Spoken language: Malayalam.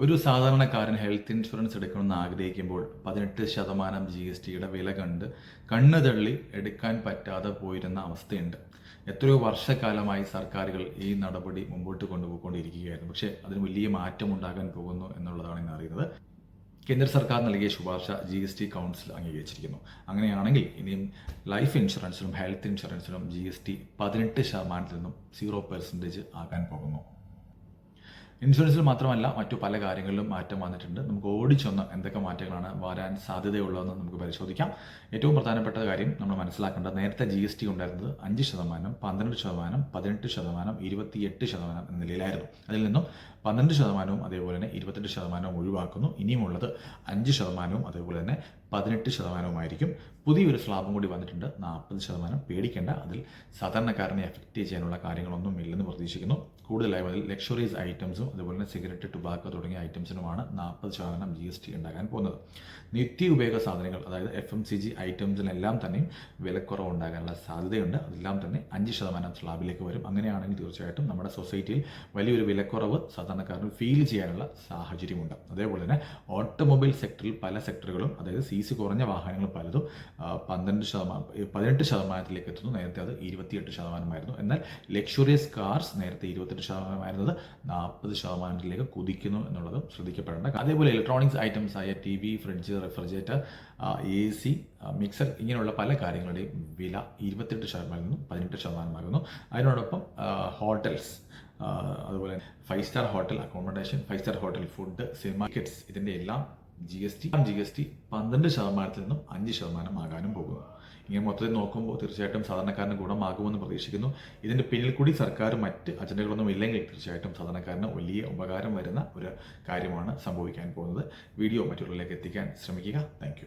ഒരു സാധാരണക്കാരൻ ഹെൽത്ത് ഇൻഷുറൻസ് എടുക്കണമെന്ന് ആഗ്രഹിക്കുമ്പോൾ 18% GSTയുടെ വില കണ്ട് കണ്ണ് തള്ളി എടുക്കാൻ പറ്റാതെ പോയിരുന്ന അവസ്ഥയുണ്ട്. എത്രയോ വർഷക്കാലമായി സർക്കാരുകൾ ഈ നടപടി മുമ്പോട്ട് കൊണ്ടുപോയിക്കൊണ്ടിരിക്കുകയായിരുന്നു. പക്ഷേ അതിന് വലിയ മാറ്റം ഉണ്ടാകാൻ പോകുന്നു എന്നുള്ളതാണ് ഇന്ന് അറിയുന്നത്. കേന്ദ്ര സർക്കാർ നൽകിയ ശുപാർശ GST കൗൺസിൽ അംഗീകരിച്ചിരിക്കുന്നു. അങ്ങനെയാണെങ്കിൽ ഇനിയും ലൈഫ് ഇൻഷുറൻസിലും ഹെൽത്ത് ഇൻഷുറൻസിലും GST 18% നിന്നും 0% ആക്കാൻ പോകുന്നു. ഇൻഷുറൻസിൽ മാത്രമല്ല മറ്റു പല കാര്യങ്ങളിലും മാറ്റം വന്നിട്ടുണ്ട്. നമുക്ക് ഓടിച്ചൊന്ന് എന്തൊക്കെ മാറ്റങ്ങളാണ് വരാൻ സാധ്യതയുള്ളതെന്ന് നമുക്ക് പരിശോധിക്കാം. ഏറ്റവും പ്രധാനപ്പെട്ട കാര്യം നമ്മൾ മനസ്സിലാക്കേണ്ടത്, നേരത്തെ GST ഉണ്ടായിരുന്നത് 5%, 12%, 18%, 28% എന്ന നിലയിലായിരുന്നു. അതിൽ നിന്നും 12% അതേപോലെ തന്നെ 28% ഒഴിവാക്കുന്നു. ഇനിയുമുള്ളത് 5% അതേപോലെ തന്നെ 18%. പുതിയൊരു സ്ലാബും കൂടി വന്നിട്ടുണ്ട്, 40%. പേടിക്കേണ്ട, അതിൽ സാധാരണക്കാരനെ എഫക്റ്റ് ചെയ്യാനുള്ള കാര്യങ്ങളൊന്നും ഇല്ലെന്ന് പ്രതീക്ഷിക്കുന്നു. കൂടുതലായി അതിൽ ലക്ഷറീസ് ഐറ്റംസും അതുപോലെ തന്നെ സിഗരറ്റ്, ടുബാക്കോ തുടങ്ങിയ ഐറ്റംസിനുമാണ് 40% GST ഉണ്ടാകാൻ പോകുന്നത്. നിത്യ ഉപയോഗ സാധനങ്ങൾ, അതായത് FMCG ഐറ്റംസിനെല്ലാം തന്നെയും വിലക്കുറവ് ഉണ്ടാകാനുള്ള സാധ്യതയുണ്ട്. അതെല്ലാം തന്നെ 5% സ്ലാബിലേക്ക് വരും. അങ്ങനെയാണെങ്കിൽ തീർച്ചയായിട്ടും നമ്മുടെ സൊസൈറ്റിയിൽ വലിയൊരു വിലക്കുറവ് സാധാരണക്കാരന് ഫീൽ ചെയ്യാനുള്ള സാഹചര്യമുണ്ട്. അതേപോലെ തന്നെ ഓട്ടോമൊബൈൽ സെക്ടറിൽ പല സെക്ടറുകളും, അതായത് CC കുറഞ്ഞ വാഹനങ്ങൾ പലതും 18%-ലേക്ക് എത്തുന്നു. നേരത്തെ അത് 28% എന്നാൽ ലക്ഷറിയസ് കാർസ് നേരത്തെ 28% 40%-ലേക്ക് കുതിക്കുന്നു എന്നുള്ളതും ശ്രദ്ധിക്കപ്പെടേണ്ട. അതേപോലെ ഇലക്ട്രോണിക്സ് ഐറ്റംസ് ആയ TV, fridge, refrigerator, AC, mixer ഇങ്ങനെയുള്ള പല കാര്യങ്ങളുടെയും വില 28% നിന്നും 18% അതിനോടൊപ്പം ഹോട്ടൽസ്, അതുപോലെ 5 star hotel accommodation, 5 star hotel food, cinema tickets ഇതിൻ്റെ എല്ലാം GST 12% നിന്നും 5% ആകാനും പോകുന്നു. ഇങ്ങനെ മൊത്തത്തിൽ നോക്കുമ്പോൾ തീർച്ചയായിട്ടും സാധാരണക്കാരന് ഗുണമാകുമെന്ന് പ്രതീക്ഷിക്കുന്നു. ഇതിൻ്റെ പിന്നിൽ കൂടി സർക്കാർ മറ്റ് അജണ്ടകളൊന്നും ഇല്ലെങ്കിൽ തീർച്ചയായിട്ടും സാധാരണക്കാരന് വലിയ ഉപകാരം വരുന്ന ഒരു കാര്യമാണ് സംഭവിക്കാൻ പോകുന്നത്. വീഡിയോ മറ്റുള്ളവരിലേക്ക് എത്തിക്കാൻ ശ്രമിക്കുക. താങ്ക്